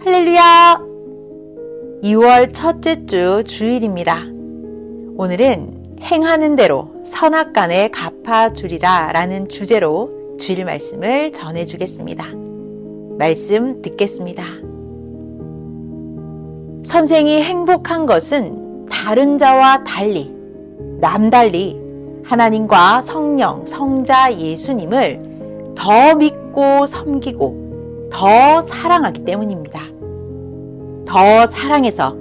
할렐루야! 2월 첫째 주 주일입니다. 오늘은 행하는 대로 선악간에 갚아주리라 라는 주제로 주일 말씀을 전해주겠습니다. 말씀 듣겠습니다. 선생이 행복한 것은 다른 자와 달리, 남달리 하나님과 성령, 성자 예수님을 더 믿고 섬기고 더 사랑하기 때문입니다. 더 사랑해서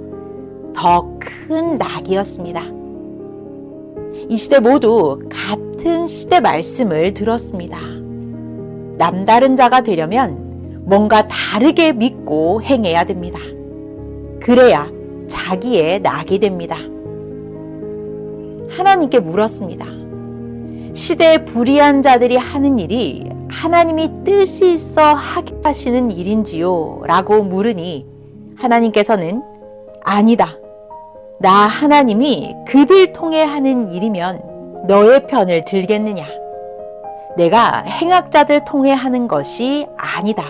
더 큰 낙이었습니다. 이 시대 모두 같은 시대 말씀을 들었습니다. 남다른 자가 되려면 뭔가 다르게 믿고 행해야 됩니다. 그래야 자기의 낙이 됩니다. 하나님께 물었습니다. 시대에 불의한 자들이 하는 일이 하나님이 뜻이 있어 하게 하시는 일인지요? 라고 물으니 하나님께서는 아니다. 나 하나님이 그들 통해 하는 일이면 너의 편을 들겠느냐? 내가 행악자들 통해 하는 것이 아니다.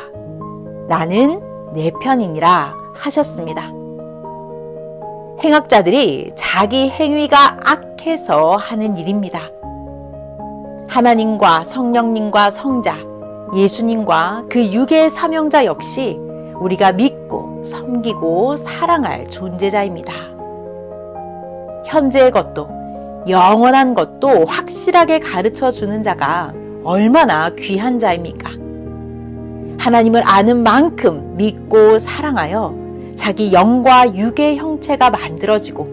나는 내 편이니라 하셨습니다. 행악자들이 자기 행위가 악해서 하는 일입니다. 하나님과 성령님과 성자, 예수님과 그 육의 사명자 역시 우리가 믿고 섬기고 사랑할 존재자입니다. 현재의 것도 영원한 것도 확실하게 가르쳐 주는 자가 얼마나 귀한 자입니까? 하나님을 아는 만큼 믿고 사랑하여 자기 영과 육의 형체가 만들어지고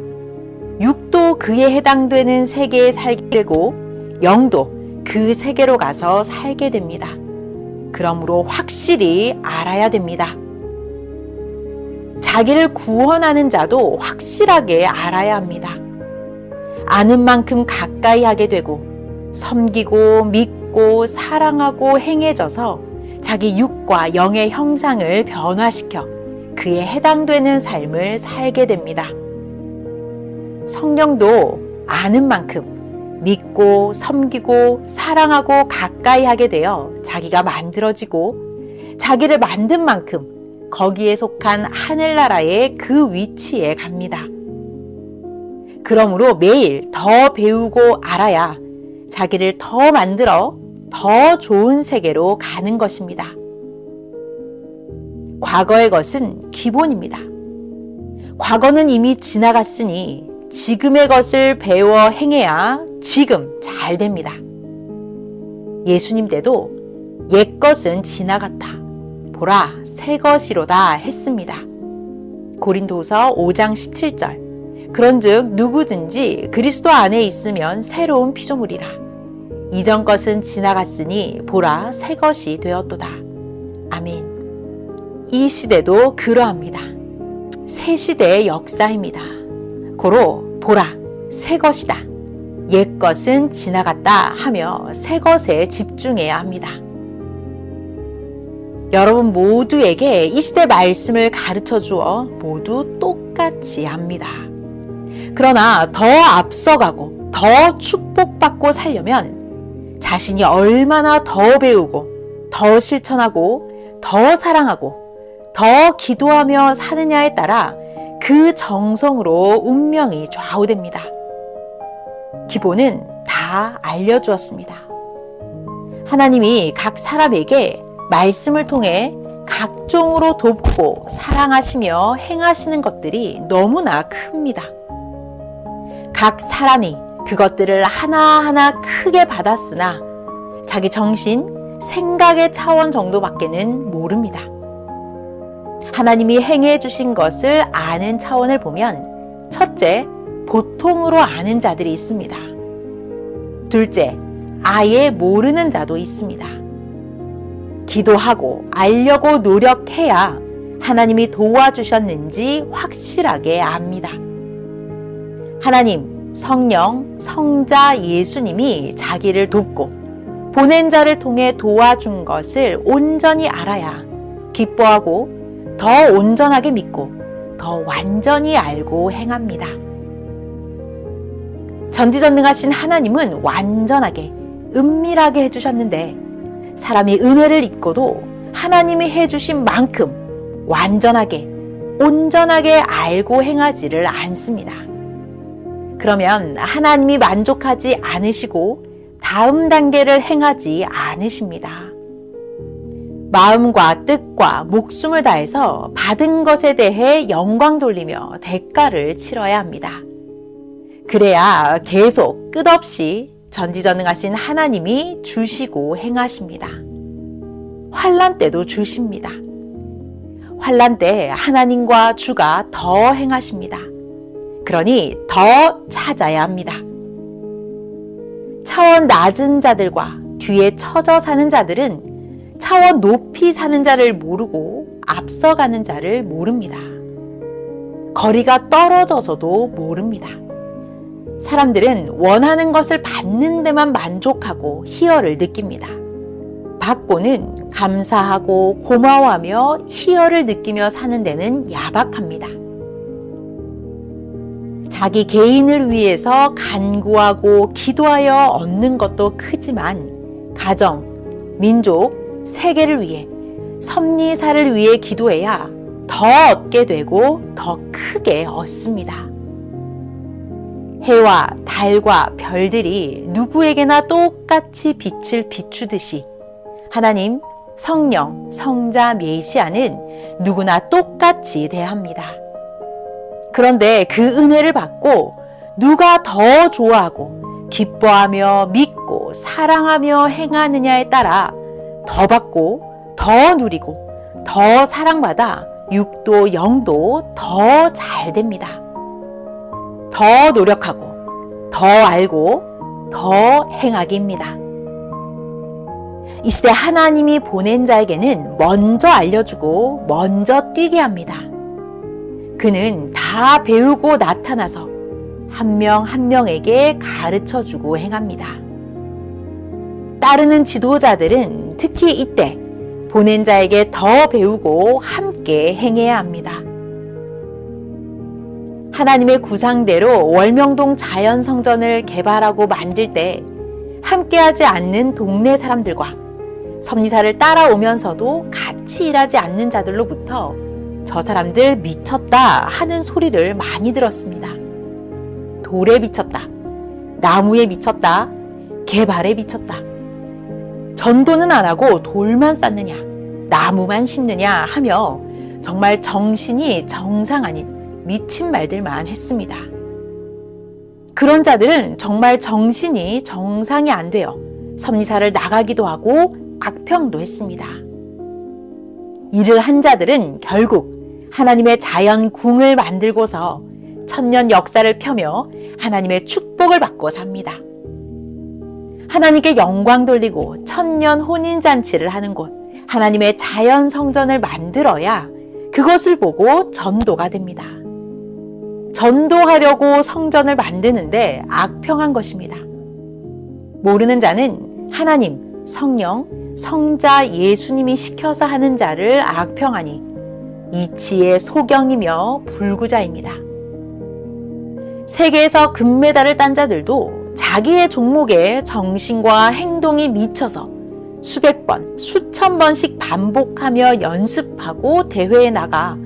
육도 그에 해당되는 세계에 살게 되고 영도 그 세계로 가서 살게 됩니다. 그러므로 확실히 알아야 됩니다. 자기를 구원하는 자도 확실하게 알아야 합니다. 아는 만큼 가까이 하게 되고 섬기고 믿고 사랑하고 행해져서 자기 육과 영의 형상을 변화시켜 그에 해당되는 삶을 살게 됩니다. 성령도 아는 만큼 믿고 섬기고 사랑하고 가까이 하게 되어 자기가 만들어지고 자기를 만든 만큼 거기에 속한 하늘나라의 그 위치에 갑니다. 그러므로 매일 더 배우고 알아야 자기를 더 만들어 더 좋은 세계로 가는 것입니다. 과거의 것은 기본입니다. 과거는 이미 지나갔으니 지금의 것을 배워 행해야 지금 잘 됩니다. 예수님 때도 옛 것은 지나갔다. 보라, 새 것이로다 했습니다. 고린도서 5장 17절. 그런즉 누구든지 그리스도 안에 있으면 새로운 피조물이라. 이전 것은 지나갔으니 보라, 새 것이 되었도다. 아멘. 이 시대도 그러합니다. 새 시대의 역사입니다. 고로 보라, 새 것이다. 옛 것은 지나갔다 하며 새 것에 집중해야 합니다. 여러분 모두에게 이 시대 말씀을 가르쳐 주어 모두 똑같이 합니다. 그러나 더 앞서가고 더 축복받고 살려면 자신이 얼마나 더 배우고 더 실천하고 더 사랑하고 더 기도하며 사느냐에 따라 그 정성으로 운명이 좌우됩니다. 기본은 다 알려주었습니다. 하나님이 각 사람에게 말씀을 통해 각종으로 돕고 사랑하시며 행하시는 것들이 너무나 큽니다. 각 사람이 그것들을 하나하나 크게 받았으나 자기 정신, 생각의 차원 정도밖에는 모릅니다. 하나님이 행해 주신 것을 아는 차원을 보면 첫째, 보통으로 아는 자들이 있습니다. 둘째, 아예 모르는 자도 있습니다. 기도하고 알려고 노력해야 하나님이 도와주셨는지 확실하게 압니다. 하나님, 성령, 성자 예수님이 자기를 돕고 보낸 자를 통해 도와준 것을 온전히 알아야 기뻐하고 더 온전하게 믿고 더 완전히 알고 행합니다. 전지전능하신 하나님은 완전하게 은밀하게 해주셨는데 사람이 은혜를 입고도 하나님이 해주신 만큼 완전하게, 온전하게 알고 행하지를 않습니다. 그러면 하나님이 만족하지 않으시고 다음 단계를 행하지 않으십니다. 마음과 뜻과 목숨을 다해서 받은 것에 대해 영광 돌리며 대가를 치러야 합니다. 그래야 계속 끝없이 전지전능하신 하나님이 주시고 행하십니다. 환난 때도 주십니다. 환난 때 하나님과 주가 더 행하십니다. 그러니 더 찾아야 합니다. 차원 낮은 자들과 뒤에 처져 사는 자들은 차원 높이 사는 자를 모르고 앞서가는 자를 모릅니다. 거리가 떨어져서도 모릅니다. 사람들은 원하는 것을 받는 데만 만족하고 희열을 느낍니다. 받고는 감사하고 고마워하며 희열을 느끼며 사는 데는 야박합니다. 자기 개인을 위해서 간구하고 기도하여 얻는 것도 크지만 가정, 민족, 세계를 위해 섭리사를 위해 기도해야 더 얻게 되고 더 크게 얻습니다. 해와 달과 별들이 누구에게나 똑같이 빛을 비추듯이 하나님, 성령, 성자, 메시아는 누구나 똑같이 대합니다. 그런데 그 은혜를 받고 누가 더 좋아하고 기뻐하며 믿고 사랑하며 행하느냐에 따라 더 받고 더 누리고 더 사랑받아 육도 영도 더 잘 됩니다. 더 노력하고 더 알고 더 행하기입니다. 이 시대 하나님이 보낸 자에게는 먼저 알려주고 먼저 뛰게 합니다. 그는 다 배우고 나타나서 한 명 한 명에게 가르쳐주고 행합니다. 따르는 지도자들은 특히 이때 보낸 자에게 더 배우고 함께 행해야 합니다. 하나님의 구상대로 월명동 자연성전을 개발하고 만들 때 함께하지 않는 동네 사람들과 섭리사를 따라오면서도 같이 일하지 않는 자들로부터 저 사람들 미쳤다 하는 소리를 많이 들었습니다. 돌에 미쳤다, 나무에 미쳤다, 개발에 미쳤다. 전도는 안 하고 돌만 쌓느냐, 나무만 심느냐 하며 정말 정신이 정상 아닌 미친 말들만 했습니다. 그런 자들은 정말 정신이 정상이 안 되어 섭리사를 나가기도 하고 악평도 했습니다. 일을 한 자들은 결국 하나님의 자연궁을 만들고서 천년 역사를 펴며 하나님의 축복을 받고 삽니다. 하나님께 영광 돌리고 천년 혼인잔치를 하는 곳, 하나님의 자연성전을 만들어야 그것을 보고 전도가 됩니다. 전도하려고 성전을 만드는데 악평한 것입니다. 모르는 자는 하나님, 성령, 성자 예수님이 시켜서 하는 자를 악평하니 이치의 소경이며 불구자입니다. 세계에서 금메달을 딴 자들도 자기의 종목에 정신과 행동이 미쳐서 수백 번, 수천 번씩 반복하며 연습하고 대회에 나가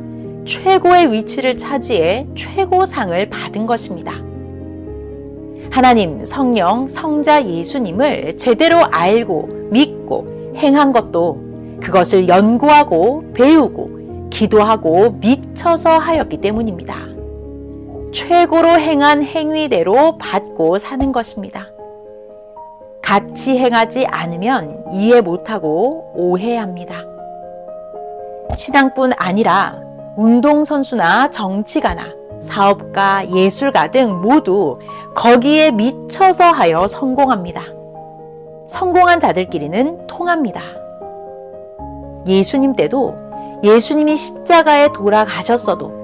최고의 위치를 차지해 최고상을 받은 것입니다. 하나님, 성령, 성자 예수님을 제대로 알고 믿고 행한 것도 그것을 연구하고 배우고 기도하고 미쳐서 하였기 때문입니다. 최고로 행한 행위대로 받고 사는 것입니다. 같이 행하지 않으면 이해 못하고 오해합니다. 신앙뿐 아니라 운동선수나 정치가나 사업가, 예술가 등 모두 거기에 미쳐서 하여 성공합니다. 성공한 자들끼리는 통합니다. 예수님 때도 예수님이 십자가에 돌아가셨어도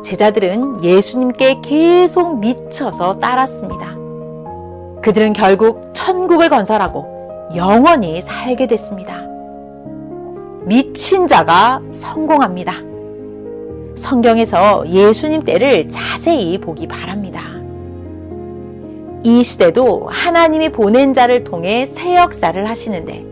제자들은 예수님께 계속 미쳐서 따랐습니다. 그들은 결국 천국을 건설하고 영원히 살게 됐습니다. 미친 자가 성공합니다. 성경에서 예수님 때를 자세히 보기 바랍니다. 이 시대도 하나님이 보낸 자를 통해 새 역사를 하시는데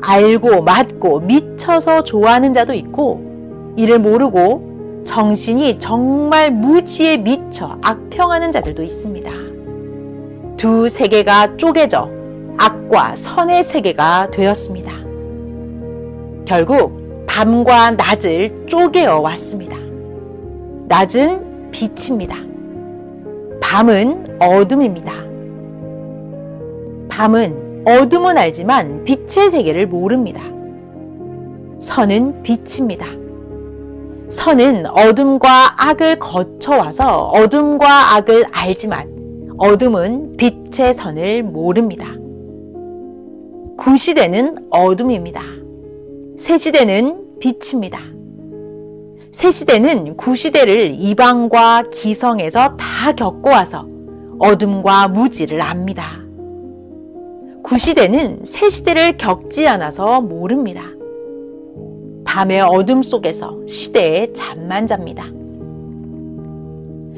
알고 맞고 미쳐서 좋아하는 자도 있고 이를 모르고 정신이 정말 무지에 미쳐 악평하는 자들도 있습니다. 두 세계가 쪼개져 악과 선의 세계가 되었습니다. 결국 밤과 낮을 쪼개어 왔습니다. 낮은 빛입니다. 밤은 어둠입니다. 밤은 어둠은 알지만 빛의 세계를 모릅니다. 선은 빛입니다. 선은 어둠과 악을 거쳐와서 어둠과 악을 알지만 어둠은 빛의 선을 모릅니다. 구시대는 어둠입니다. 새시대는 빛입니다. 새시대는 구시대를 이방과 기성에서 다 겪어와서 어둠과 무지를 압니다. 구시대는 새시대를 겪지 않아서 모릅니다. 밤의 어둠 속에서 시대에 잠만 잡니다.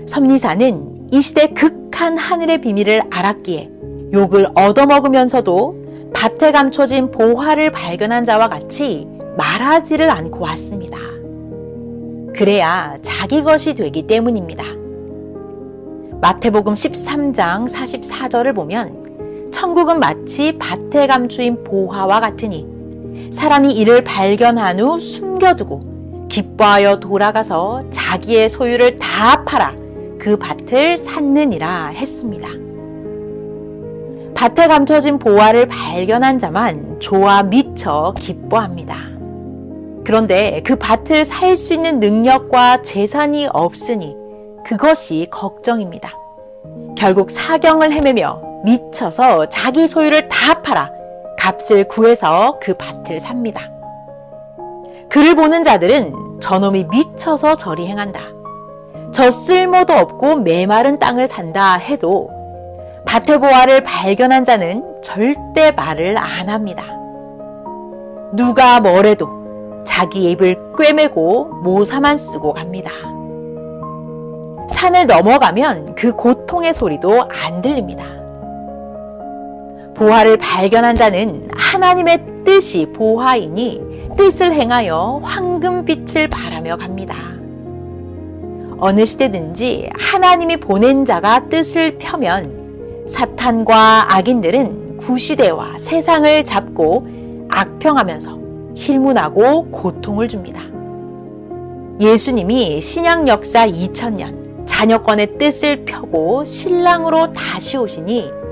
섭리사는 이 시대 극한 하늘의 비밀을 알았기에 욕을 얻어먹으면서도 밭에 감춰진 보화를 발견한 자와 같이 말하지를 않고 왔습니다. 그래야 자기 것이 되기 때문입니다. 마태복음 13장 44절을 보면 천국은 마치 밭에 감추인 보화와 같으니 사람이 이를 발견한 후 숨겨두고 기뻐하여 돌아가서 자기의 소유를 다 팔아 그 밭을 샀느니라 했습니다. 밭에 감춰진 보화를 발견한 자만 좋아 미쳐 기뻐합니다. 그런데 그 밭을 살 수 있는 능력과 재산이 없으니 그것이 걱정입니다. 결국 사경을 헤매며 미쳐서 자기 소유를 다 팔아 값을 구해서 그 밭을 삽니다. 그를 보는 자들은 저놈이 미쳐서 저리 행한다. 저 쓸모도 없고 메마른 땅을 산다 해도 밭의 보화를 발견한 자는 절대 말을 안 합니다. 누가 뭐래도 자기 입을 꿰매고 모사만 쓰고 갑니다. 산을 넘어가면 그 고통의 소리도 안 들립니다. 보화를 발견한 자는 하나님의 뜻이 보화이니 뜻을 행하여 황금빛을 바라며 갑니다. 어느 시대든지 하나님이 보낸 자가 뜻을 펴면 사탄과 악인들은 구시대와 세상을 잡고 악평하면서 힐문하고 고통을 줍니다. 예수님이 신약 역사 2000년 자녀권의 뜻을 펴고 신랑으로 다시 오시니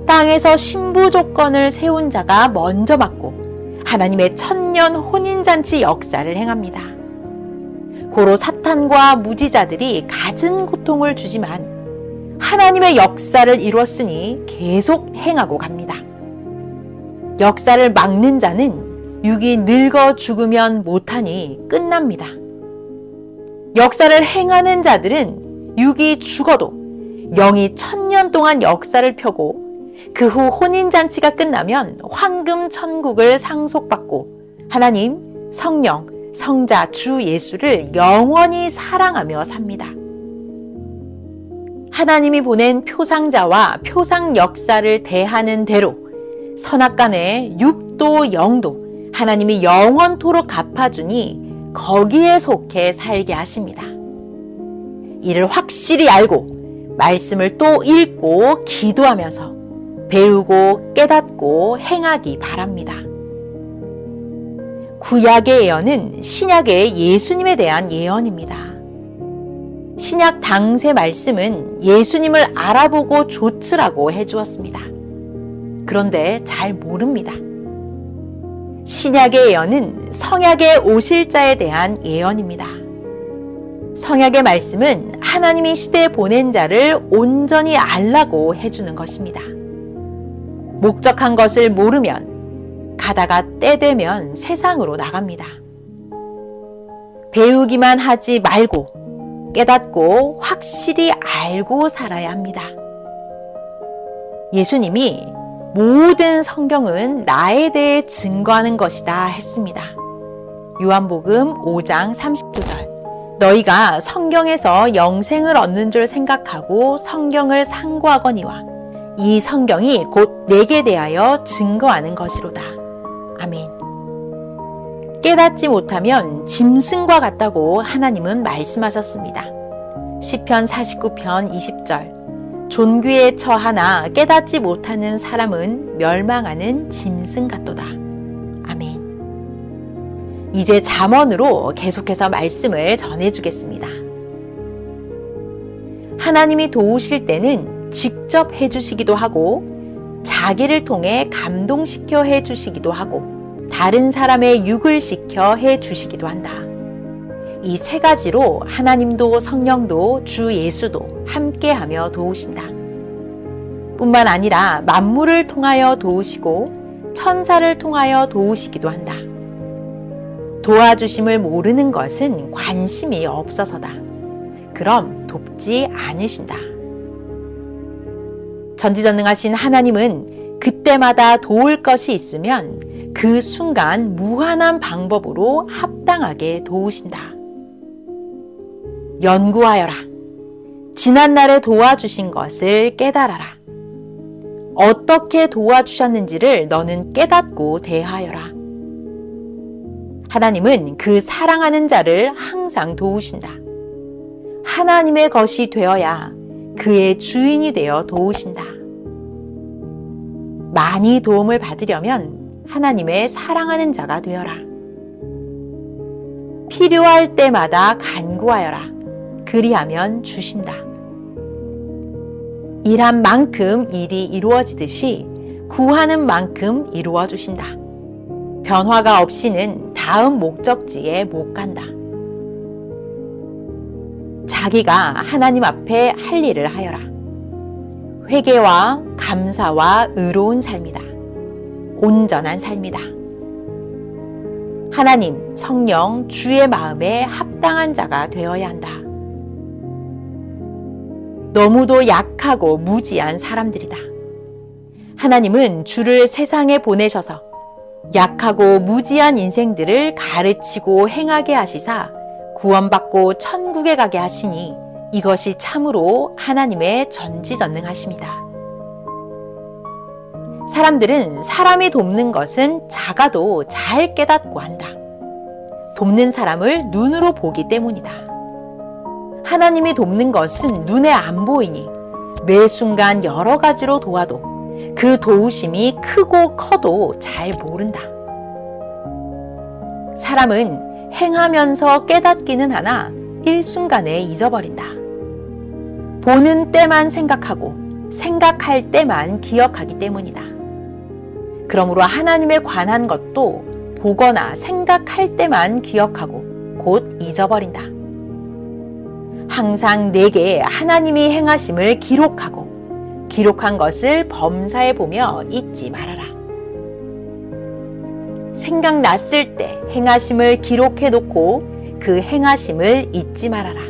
땅에서 신부 조건을 세운 자가 먼저 맞고 하나님의 천년 혼인잔치 역사를 행합니다. 고로 사탄과 무지자들이 갖은 고통을 주지만 하나님의 역사를 이루었으니 계속 행하고 갑니다. 역사를 막는 자는 육이 늙어 죽으면 못하니 끝납니다. 역사를 행하는 자들은 육이 죽어도 영이 천년 동안 역사를 펴고 그 후 혼인잔치가 끝나면 황금 천국을 상속받고 하나님, 성령, 성자, 주 예수를 영원히 사랑하며 삽니다. 하나님이 보낸 표상자와 표상 역사를 대하는 대로 선악간의 육도 영도 하나님이 영원토록 갚아주니 거기에 속해 살게 하십니다. 이를 확실히 알고 말씀을 또 읽고 기도하면서 배우고 깨닫고 행하기 바랍니다. 구약의 예언은 신약의 예수님에 대한 예언입니다. 신약 당세 말씀은 예수님을 알아보고 좇으라고 해주었습니다. 그런데 잘 모릅니다. 신약의 예언은 성약에 오실 자에 대한 예언입니다. 성약의 말씀은 하나님이 시대에 보낸 자를 온전히 알라고 해주는 것입니다. 목적한 것을 모르면 가다가 때 되면 세상으로 나갑니다. 배우기만 하지 말고 깨닫고 확실히 알고 살아야 합니다. 예수님이 모든 성경은 나에 대해 증거하는 것이다 했습니다. 요한복음 5장 30절. 너희가 성경에서 영생을 얻는 줄 생각하고 성경을 상고하거니와 이 성경이 곧 내게 대하여 증거하는 것이로다. 아멘. 깨닫지 못하면 짐승과 같다고 하나님은 말씀하셨습니다. 시편 49편 20절. 존귀에 처하나 깨닫지 못하는 사람은 멸망하는 짐승 같도다. 아멘. 이제 잠언으로 계속해서 말씀을 전해주겠습니다. 하나님이 도우실 때는 직접 해주시기도 하고 자기를 통해 감동시켜 해주시기도 하고 다른 사람의 육을 시켜 해주시기도 한다. 이 세 가지로 하나님도 성령도 주 예수도 함께하며 도우신다. 뿐만 아니라 만물을 통하여 도우시고 천사를 통하여 도우시기도 한다. 도와주심을 모르는 것은 관심이 없어서다. 그럼 돕지 않으신다. 전지전능하신 하나님은 그때마다 도울 것이 있으면 그 순간 무한한 방법으로 합당하게 도우신다. 연구하여라. 지난날에 도와주신 것을 깨달아라. 어떻게 도와주셨는지를 너는 깨닫고 대하여라. 하나님은 그 사랑하는 자를 항상 도우신다. 하나님의 것이 되어야 그의 주인이 되어 도우신다. 많이 도움을 받으려면 하나님의 사랑하는 자가 되어라. 필요할 때마다 간구하여라. 그리하면 주신다. 일한 만큼 일이 이루어지듯이 구하는 만큼 이루어 주신다. 변화가 없이는 다음 목적지에 못 간다. 자기가 하나님 앞에 할 일을 하여라. 회개와 감사와 의로운 삶이다. 온전한 삶이다. 하나님, 성령, 주의 마음에 합당한 자가 되어야 한다. 너무도 약하고 무지한 사람들이다. 하나님은 주를 세상에 보내셔서 약하고 무지한 인생들을 가르치고 행하게 하시사 구원받고 천국에 가게 하시니 이것이 참으로 하나님의 전지전능하심이다. 사람들은 사람이 돕는 것은 작아도 잘 깨닫고 한다. 돕는 사람을 눈으로 보기 때문이다. 하나님이 돕는 것은 눈에 안 보이니 매 순간 여러 가지로 도와도 그 도우심이 크고 커도 잘 모른다. 사람은 행하면서 깨닫기는 하나 일순간에 잊어버린다. 보는 때만 생각하고 생각할 때만 기억하기 때문이다. 그러므로 하나님에 관한 것도 보거나 생각할 때만 기억하고 곧 잊어버린다. 항상 내게 하나님이 행하심을 기록하고 기록한 것을 범사에 보며 잊지 말아라. 생각났을 때 행하심을 기록해 놓고 그 행하심을 잊지 말아라.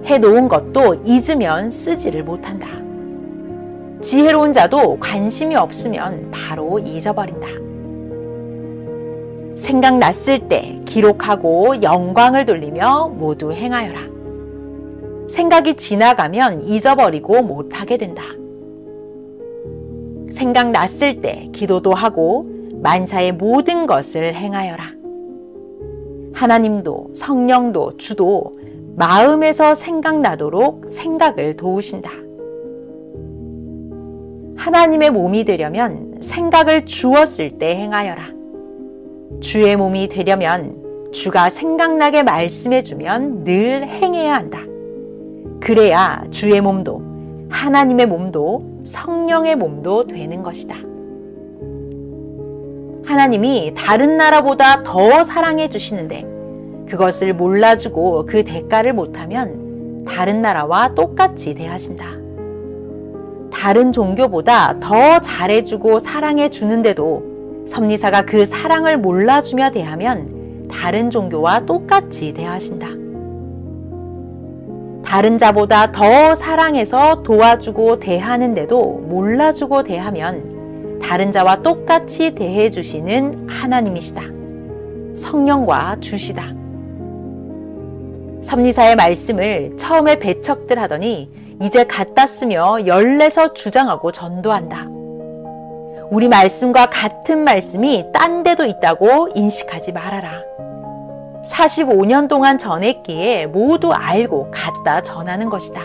해놓은 것도 잊으면 쓰지를 못한다. 지혜로운 자도 관심이 없으면 바로 잊어버린다. 생각났을 때 기록하고 영광을 돌리며 모두 행하여라. 생각이 지나가면 잊어버리고 못하게 된다. 생각났을 때 기도도 하고 만사의 모든 것을 행하여라. 하나님도 성령도 주도 마음에서 생각나도록 생각을 도우신다. 하나님의 몸이 되려면 생각을 주었을 때 행하여라. 주의 몸이 되려면 주가 생각나게 말씀해주면 늘 행해야 한다. 그래야 주의 몸도 하나님의 몸도 성령의 몸도 되는 것이다. 하나님이 다른 나라보다 더 사랑해 주시는데 그것을 몰라주고 그 대가를 못하면 다른 나라와 똑같이 대하신다. 다른 종교보다 더 잘해주고 사랑해 주는데도 섭리사가 그 사랑을 몰라주며 대하면 다른 종교와 똑같이 대하신다. 다른 자보다 더 사랑해서 도와주고 대하는데도 몰라주고 대하면 다른 자와 똑같이 대해주시는 하나님이시다. 성령과 주시다. 섭리사의 말씀을 처음에 배척들 하더니 이제 갖다 쓰며 열내서 주장하고 전도한다. 우리 말씀과 같은 말씀이 딴 데도 있다고 인식하지 말아라. 45년 동안 전했기에 모두 알고 갖다 전하는 것이다.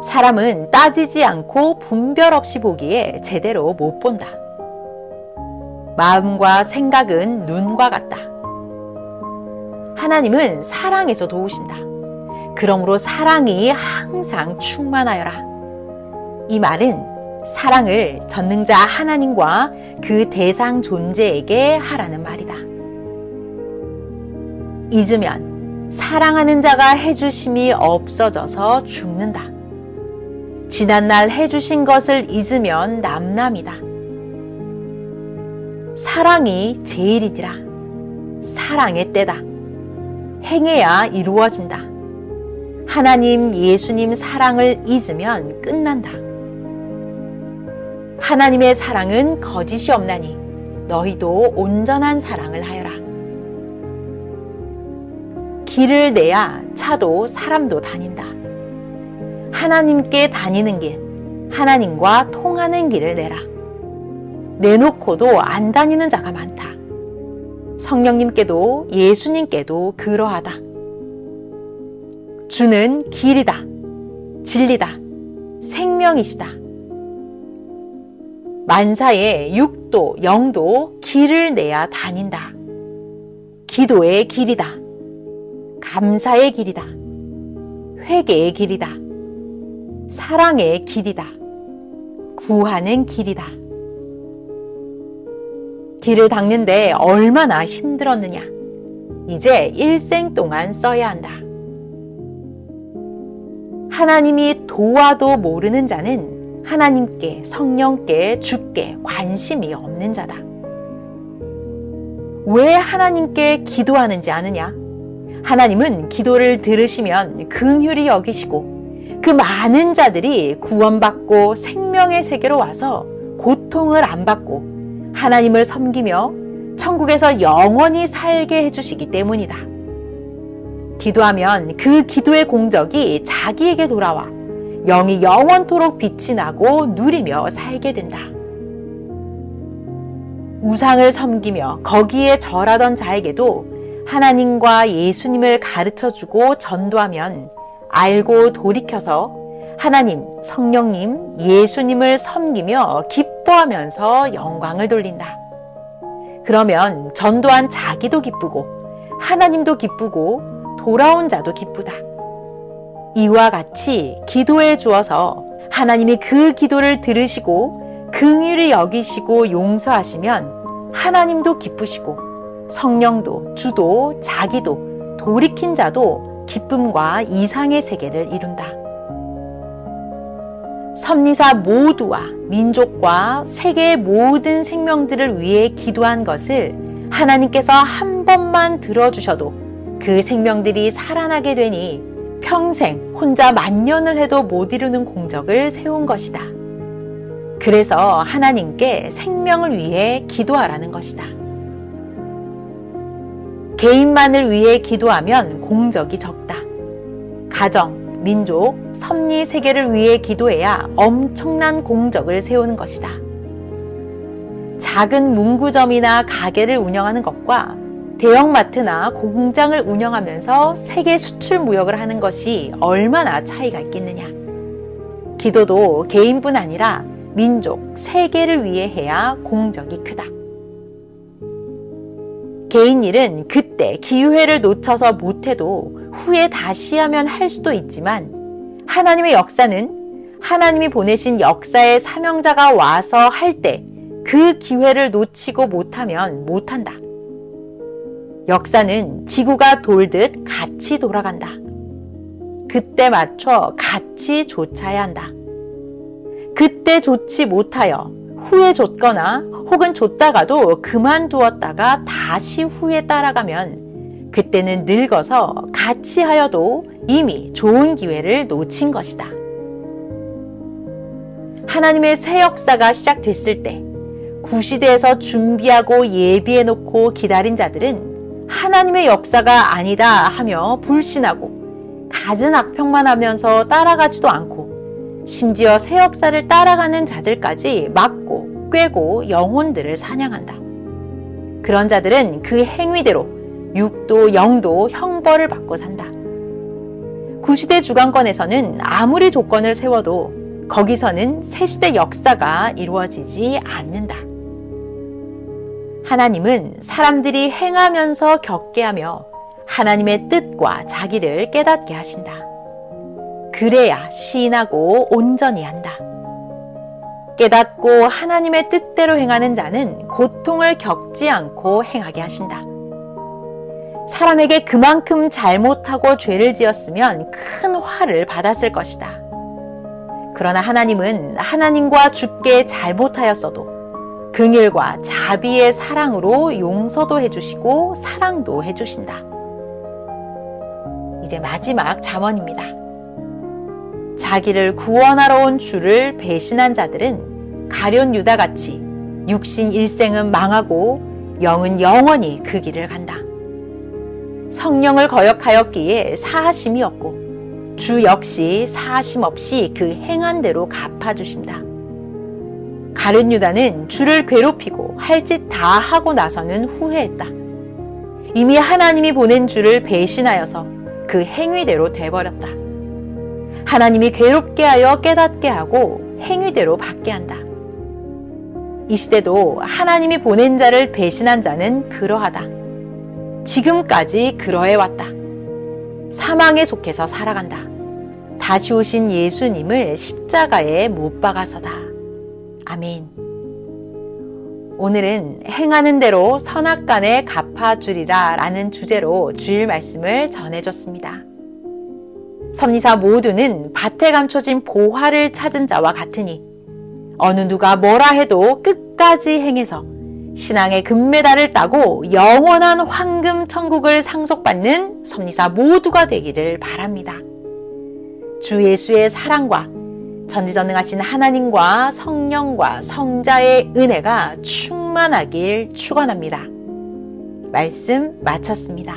사람은 따지지 않고 분별 없이 보기에 제대로 못 본다. 마음과 생각은 눈과 같다. 하나님은 사랑에서 도우신다. 그러므로 사랑이 항상 충만하여라. 이 말은 사랑을 전능자 하나님과 그 대상 존재에게 하라는 말이다. 잊으면 사랑하는 자가 해주심이 없어져서 죽는다. 지난날 해주신 것을 잊으면 남남이다. 사랑이 제일이니라. 사랑의 때다. 행해야 이루어진다. 하나님 예수님 사랑을 잊으면 끝난다. 하나님의 사랑은 거짓이 없나니 너희도 온전한 사랑을 하여라. 길을 내야 차도 사람도 다닌다. 하나님께 다니는 길, 하나님과 통하는 길을 내라. 내놓고도 안 다니는 자가 많다. 성령님께도 예수님께도 그러하다. 주는 길이다, 진리다, 생명이시다. 만사의 육도, 영도 길을 내야 다닌다. 기도의 길이다. 감사의 길이다. 회개의 길이다. 사랑의 길이다. 구하는 길이다. 길을 닦는데 얼마나 힘들었느냐. 이제 일생 동안 써야 한다. 하나님이 도와도 모르는 자는 하나님께, 성령께, 주께 관심이 없는 자다. 왜 하나님께 기도하는지 아느냐? 하나님은 기도를 들으시면 긍휼히 여기시고 그 많은 자들이 구원받고 생명의 세계로 와서 고통을 안 받고 하나님을 섬기며 천국에서 영원히 살게 해주시기 때문이다. 기도하면 그 기도의 공적이 자기에게 돌아와 영이 영원토록 빛이 나고 누리며 살게 된다. 우상을 섬기며 거기에 절하던 자에게도 하나님과 예수님을 가르쳐주고 전도하면 알고 돌이켜서 하나님, 성령님, 예수님을 섬기며 기뻐하면서 영광을 돌린다. 그러면 전도한 자기도 기쁘고 하나님도 기쁘고 돌아온 자도 기쁘다. 이와 같이 기도해 주어서 하나님이 그 기도를 들으시고 긍휼히 여기시고 용서하시면 하나님도 기쁘시고 성령도 주도 자기도 돌이킨 자도 기쁨과 이상의 세계를 이룬다. 섭리사 모두와 민족과 세계의 모든 생명들을 위해 기도한 것을 하나님께서 한 번만 들어주셔도 그 생명들이 살아나게 되니 평생 혼자 만년을 해도 못 이루는 공적을 세운 것이다. 그래서 하나님께 생명을 위해 기도하라는 것이다. 개인만을 위해 기도하면 공적이 적다. 가정, 민족, 섭리 세계를 위해 기도해야 엄청난 공적을 세우는 것이다. 작은 문구점이나 가게를 운영하는 것과 대형마트나 공장을 운영하면서 세계 수출 무역을 하는 것이 얼마나 차이가 있겠느냐. 기도도 개인뿐 아니라 민족, 세계를 위해 해야 공적이 크다. 개인 일은 그때 기회를 놓쳐서 못해도 후에 다시 하면 할 수도 있지만 하나님의 역사는 하나님이 보내신 역사의 사명자가 와서 할 때 그 기회를 놓치고 못하면 못한다. 역사는 지구가 돌듯 같이 돌아간다. 그때 맞춰 같이 좇아야 한다. 그때 좇지 못하여 후에 좇거나 혹은 좇다가도 그만두었다가 다시 후에 따라가면 그때는 늙어서 같이 하여도 이미 좋은 기회를 놓친 것이다. 하나님의 새 역사가 시작됐을 때 구시대에서 준비하고 예비해놓고 기다린 자들은 하나님의 역사가 아니다 하며 불신하고 갖은 악평만 하면서 따라가지도 않고 심지어 새 역사를 따라가는 자들까지 막고 꿰고 영혼들을 사냥한다. 그런 자들은 그 행위대로 육도 영도 형벌을 받고 산다. 구시대 주관권에서는 아무리 조건을 세워도 거기서는 새시대 역사가 이루어지지 않는다. 하나님은 사람들이 행하면서 겪게 하며 하나님의 뜻과 자기를 깨닫게 하신다. 그래야 시인하고 온전히 한다. 깨닫고 하나님의 뜻대로 행하는 자는 고통을 겪지 않고 행하게 하신다. 사람에게 그만큼 잘못하고 죄를 지었으면 큰 화를 받았을 것이다. 그러나 하나님은 하나님과 주께 잘못하였어도 긍휼과 자비의 사랑으로 용서도 해주시고 사랑도 해주신다. 이제 마지막 잠언입니다. 자기를 구원하러 온 주를 배신한 자들은 가룟 유다같이 육신 일생은 망하고 영은 영원히 그 길을 간다. 성령을 거역하였기에 사하심이 없고 주 역시 사하심 없이 그 행한 대로 갚아주신다. 가룟 유다는 주를 괴롭히고 할 짓 다 하고 나서는 후회했다. 이미 하나님이 보낸 주를 배신하여서 그 행위대로 돼버렸다. 하나님이 괴롭게 하여 깨닫게 하고 행위대로 받게 한다. 이 시대도 하나님이 보낸 자를 배신한 자는 그러하다. 지금까지 그러해왔다. 사망에 속해서 살아간다. 다시 오신 예수님을 십자가에 못 박아서다. 아멘. 오늘은 행하는 대로 선악간에 갚아주리라 라는 주제로 주일 말씀을 전해줬습니다. 섭리사 모두는 밭에 감춰진 보화를 찾은 자와 같으니 어느 누가 뭐라 해도 끝까지 행해서 신앙의 금메달을 따고 영원한 황금 천국을 상속받는 섭리사 모두가 되기를 바랍니다. 주 예수의 사랑과 전지전능하신 하나님과 성령과 성자의 은혜가 충만하길 축원합니다. 말씀 마쳤습니다.